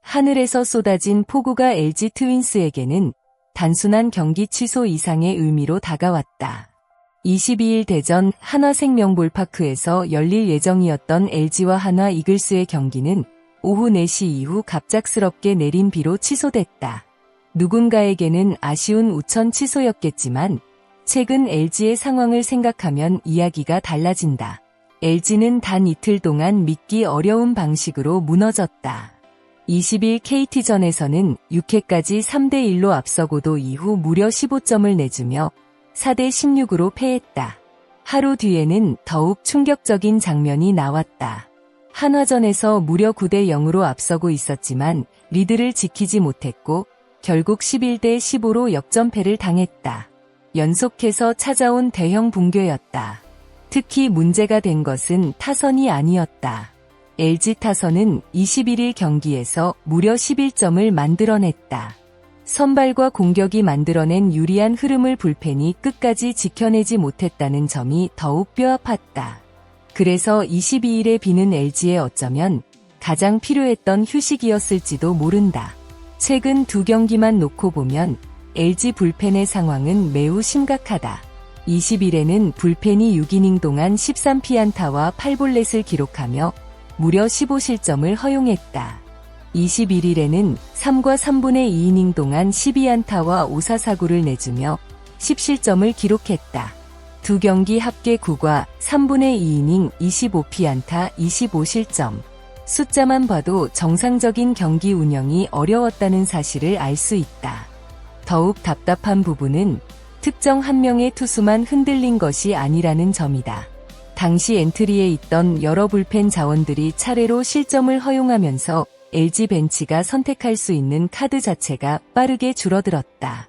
하늘에서 쏟아진 폭우가 LG 트윈스에게는 단순한 경기 취소 이상의 의미로 다가왔다. 22일 대전 한화생명볼파크에서 열릴 예정이었던 LG와 한화 이글스의 경기는 오후 4시 이후 갑작스럽게 내린 비로 취소됐다. 누군가에게는 아쉬운 우천 취소였겠지만 최근 LG의 상황을 생각하면 이야기가 달라진다. LG는 단 이틀 동안 믿기 어려운 방식으로 무너졌다. 20일 KT전에서는 6회까지 3대1로 앞서고도 이후 무려 15점을 내주며 4대16으로 패했다. 하루 뒤에는 더욱 충격적인 장면이 나왔다. 한화전에서 무려 9대0으로 앞서고 있었지만 리드를 지키지 못했고 결국 11대15로 역전패를 당했다. 연속해서 찾아온 대형 붕괴였다. 특히 문제가 된 것은 타선이 아니었다. LG 타선은 21일 경기에서 무려 11점을 만들어냈다. 선발과 공격이 만들어낸 유리한 흐름을 불펜이 끝까지 지켜내지 못했다는 점이 더욱 뼈아팠다. 그래서 22일에 비는 LG에 어쩌면 가장 필요했던 휴식이었을지도 모른다. 최근 두 경기만 놓고 보면 LG 불펜의 상황은 매우 심각하다. 20일에는 불펜이 6이닝 동안 13피안타와 8볼넷을 기록하며 무려 15실점을 허용했다. 21일에는 3과 3분의 2이닝 동안 12안타와 5사사구를 내주며 10실점을 기록했다. 두 경기 합계 9과 3분의 2이닝 25피안타 25실점. 숫자만 봐도 정상적인 경기 운영이 어려웠다는 사실을 알 수 있다. 더욱 답답한 부분은 특정 한 명의 투수만 흔들린 것이 아니라는 점이다. 당시 엔트리에 있던 여러 불펜 자원들이 차례로 실점을 허용하면서 LG 벤치가 선택할 수 있는 카드 자체가 빠르게 줄어들었다.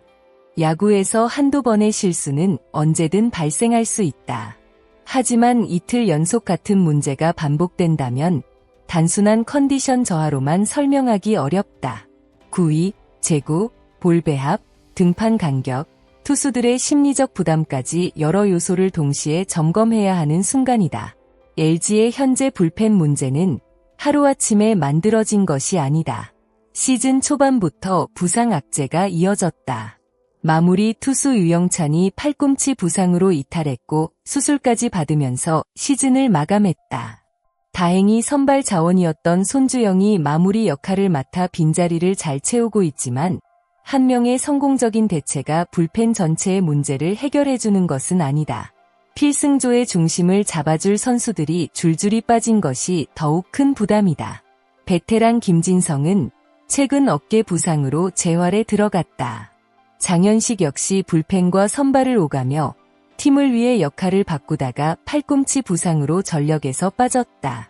야구에서 한두 번의 실수는 언제든 발생할 수 있다. 하지만 이틀 연속 같은 문제가 반복된다면 단순한 컨디션 저하로만 설명하기 어렵다. 구위, 제구, 볼 배합, 등판 간격, 투수들의 심리적 부담까지 여러 요소를 동시에 점검해야 하는 순간이다. LG의 현재 불펜 문제는 하루아침에 만들어진 것이 아니다. 시즌 초반부터 부상 악재가 이어졌다. 마무리 투수 유영찬이 팔꿈치 부상으로 이탈했고 수술까지 받으면서 시즌을 마감했다. 다행히 선발 자원이었던 손주영이 마무리 역할을 맡아 빈자리를 잘 채우고 있지만 한 명의 성공적인 대체가 불펜 전체의 문제를 해결해주는 것은 아니다. 필승조의 중심을 잡아줄 선수들이 줄줄이 빠진 것이 더욱 큰 부담이다. 베테랑 김진성은 최근 어깨 부상으로 재활에 들어갔다. 장현식 역시 불펜과 선발을 오가며 팀을 위해 역할을 바꾸다가 팔꿈치 부상으로 전력에서 빠졌다.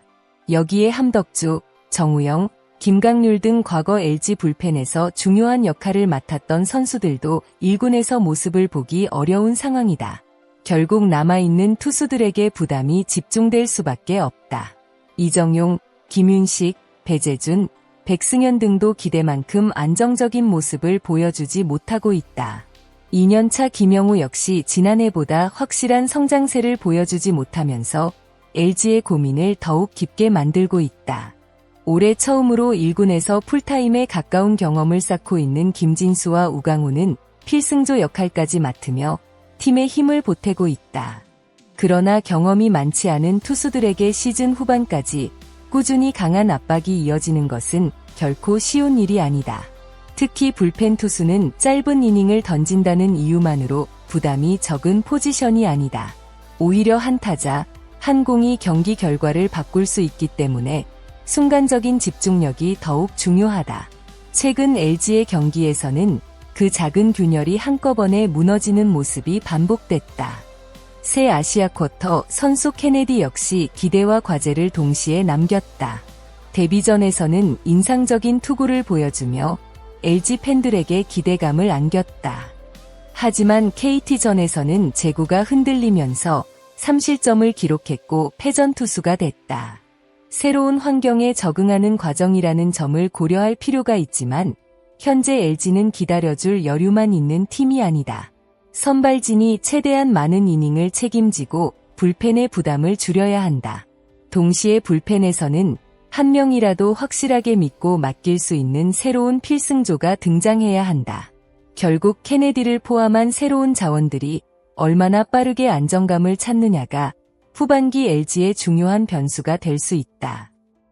여기에 함덕주, 정우영, 김강률 등 과거 LG 불펜에서 중요한 역할을 맡았던 선수들도 1군에서 모습을 보기 어려운 상황이다. 결국 남아있는 투수들에게 부담이 집중될 수밖에 없다. 이정용, 김윤식, 배재준, 백승현 등도 기대만큼 안정적인 모습을 보여주지 못하고 있다. 2년차 김영우 역시 지난해보다 확실한 성장세를 보여주지 못하면서 LG의 고민을 더욱 깊게 만들고 있다. 올해 처음으로 1군에서 풀타임에 가까운 경험을 쌓고 있는 김진수와 우강우는 필승조 역할까지 맡으며 팀에 힘을 보태고 있다. 그러나 경험이 많지 않은 투수들에게 시즌 후반까지 꾸준히 강한 압박이 이어지는 것은 결코 쉬운 일이 아니다. 특히 불펜 투수는 짧은 이닝을 던진다는 이유만으로 부담이 적은 포지션이 아니다. 오히려 한 타자, 한 공이 경기 결과를 바꿀 수 있기 때문에 순간적인 집중력이 더욱 중요하다. 최근 LG의 경기에서는 그 작은 균열이 한꺼번에 무너지는 모습이 반복됐다. 새 아시아 쿼터 선수 케네디 역시 기대와 과제를 동시에 남겼다. 데뷔전에서는 인상적인 투구를 보여주며 LG 팬들에게 기대감을 안겼다. 하지만 KT전에서는 제구가 흔들리면서 3실점을 기록했고 패전 투수가 됐다. 새로운 환경에 적응하는 과정이라는 점을 고려할 필요가 있지만 현재 LG는 기다려줄 여유만 있는 팀이 아니다. 선발진이 최대한 많은 이닝을 책임지고 불펜의 부담을 줄여야 한다. 동시에 불펜에서는 한 명이라도 확실하게 믿고 맡길 수 있는 새로운 필승조가 등장해야 한다. 결국 케네디를 포함한 새로운 자원들이 얼마나 빠르게 안정감을 찾느냐가 후반기 LG의 중요한 변수가 될 수 있다.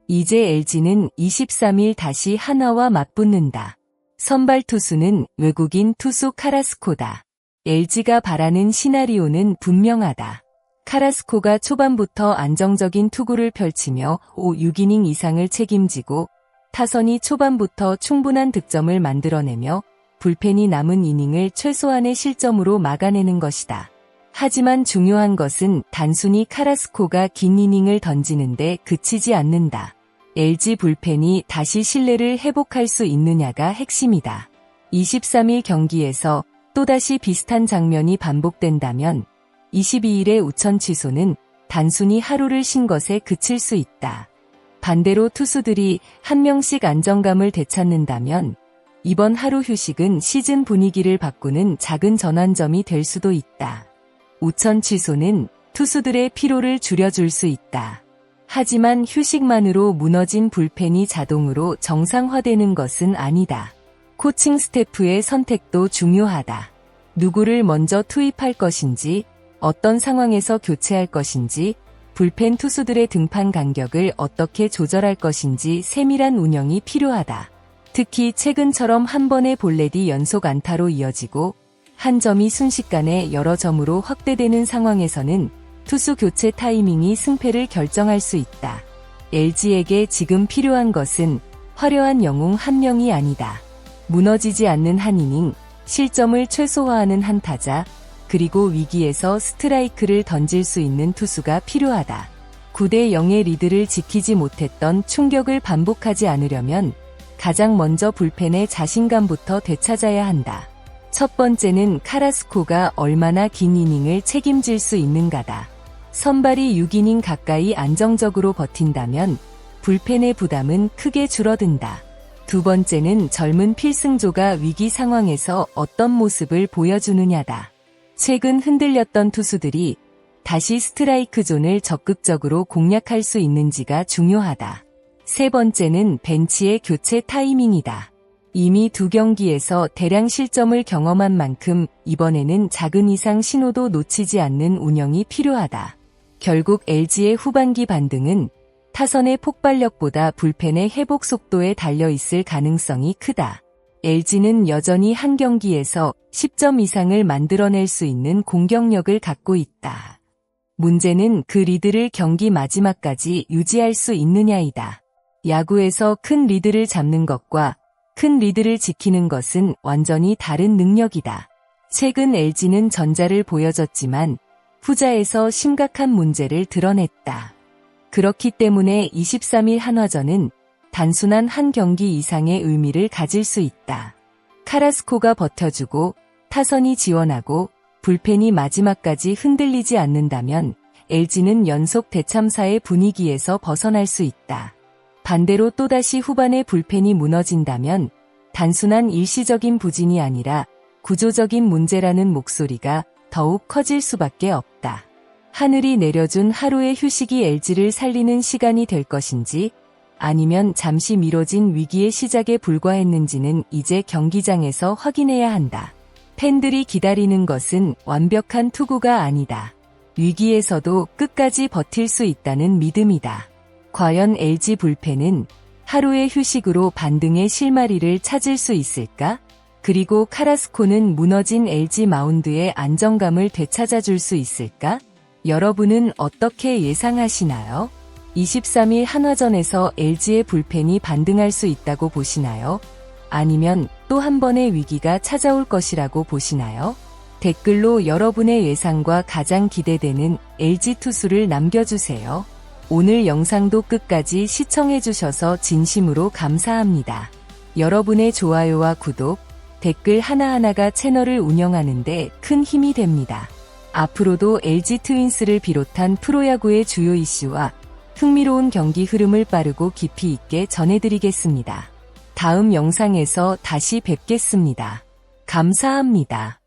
이제 LG는 23일 다시 한화와 맞붙는다. 선발 투수는 외국인 투수 카라스코다. LG가 바라는 시나리오는 분명하다. 카라스코가 초반부터 안정적인 투구를 펼치며 6이닝 이상을 책임지고 타선이 초반부터 충분한 득점을 만들어내며 불펜이 남은 이닝을 최소한의 실점으로 막아내는 것이다. 하지만 중요한 것은 단순히 카라스코가 긴 이닝을 던지는데 그치지 않는다. LG 불펜이 다시 신뢰를 회복할 수 있느냐가 핵심이다. 23일 경기에서 또다시 비슷한 장면이 반복된다면 22일의 우천 취소는 단순히 하루를 쉰 것에 그칠 수 있다. 반대로 투수들이 한 명씩 안정감을 되찾는다면 이번 하루 휴식은 시즌 분위기를 바꾸는 작은 전환점이 될 수도 있다. 우천 취소는 투수들의 피로를 줄여줄 수 있다. 하지만 휴식만으로 무너진 불펜이 자동으로 정상화되는 것은 아니다. 코칭 스태프의 선택도 중요하다. 누구를 먼저 투입할 것인지, 어떤 상황에서 교체할 것인지, 불펜 투수들의 등판 간격을 어떻게 조절할 것인지 세밀한 운영이 필요하다. 특히 최근처럼 한 번의 볼넷이 연속 안타로 이어지고 한 점이 순식간에 여러 점으로 확대되는 상황에서는 투수 교체 타이밍이 승패를 결정할 수 있다. LG에게 지금 필요한 것은 화려한 영웅 한 명이 아니다. 무너지지 않는 한 이닝, 실점을 최소화하는 한 타자, 그리고 위기에서 스트라이크를 던질 수 있는 투수가 필요하다. 9대 0의 리드를 지키지 못했던 충격을 반복하지 않으려면 가장 먼저 불펜의 자신감부터 되찾아야 한다. 첫 번째는 카라스코가 얼마나 긴 이닝을 책임질 수 있는가다. 선발이 6이닝 가까이 안정적으로 버틴다면 불펜의 부담은 크게 줄어든다. 두 번째는 젊은 필승조가 위기 상황에서 어떤 모습을 보여주느냐다. 최근 흔들렸던 투수들이 다시 스트라이크 존을 적극적으로 공략할 수 있는지가 중요하다. 세 번째는 벤치의 교체 타이밍이다. 이미 2경기에서 대량 실점을 경험한 만큼 이번에는 작은 이상 신호도 놓치지 않는 운영이 필요하다. 결국 LG의 후반기 반등은 타선의 폭발력보다 불펜의 회복 속도에 달려 있을 가능성이 크다. LG는 여전히 한 경기에서 10점 이상을 만들어낼 수 있는 공격력을 갖고 있다. 문제는 그 리드를 경기 마지막까지 유지할 수 있느냐이다. 야구에서 큰 리드를 잡는 것과 큰 리드를 지키는 것은 완전히 다른 능력이다. 최근 LG는 전자를 보여줬지만 후자에서 심각한 문제를 드러냈다. 그렇기 때문에 23일 한화전은 단순한 한 경기 이상의 의미를 가질 수 있다. 카라스코가 버텨주고 타선이 지원하고 불펜이 마지막까지 흔들리지 않는다면 LG는 연속 대참사의 분위기에서 벗어날 수 있다. 반대로 또다시 후반에 불펜이 무너진다면 단순한 일시적인 부진이 아니라 구조적인 문제라는 목소리가 더욱 커질 수밖에 없다. 하늘이 내려준 하루의 휴식이 LG를 살리는 시간이 될 것인지 아니면 잠시 미뤄진 위기의 시작에 불과했는지는 이제 경기장에서 확인해야 한다. 팬들이 기다리는 것은 완벽한 투구가 아니다. 위기에서도 끝까지 버틸 수 있다는 믿음이다. 과연 LG 불펜은 하루의 휴식으로 반등의 실마리를 찾을 수 있을까? 그리고 카라스코는 무너진 LG 마운드의 안정감을 되찾아줄 수 있을까? 여러분은 어떻게 예상하시나요? 23일 한화전에서 LG의 불펜이 반등할 수 있다고 보시나요? 아니면 또 한 번의 위기가 찾아올 것이라고 보시나요? 댓글로 여러분의 예상과 가장 기대되는 LG 투수를 남겨주세요. 오늘 영상도 끝까지 시청해주셔서 진심으로 감사합니다. 여러분의 좋아요와 구독, 댓글 하나하나가 채널을 운영하는 데 큰 힘이 됩니다. 앞으로도 LG 트윈스를 비롯한 프로야구의 주요 이슈와 흥미로운 경기 흐름을 빠르고 깊이 있게 전해드리겠습니다. 다음 영상에서 다시 뵙겠습니다. 감사합니다.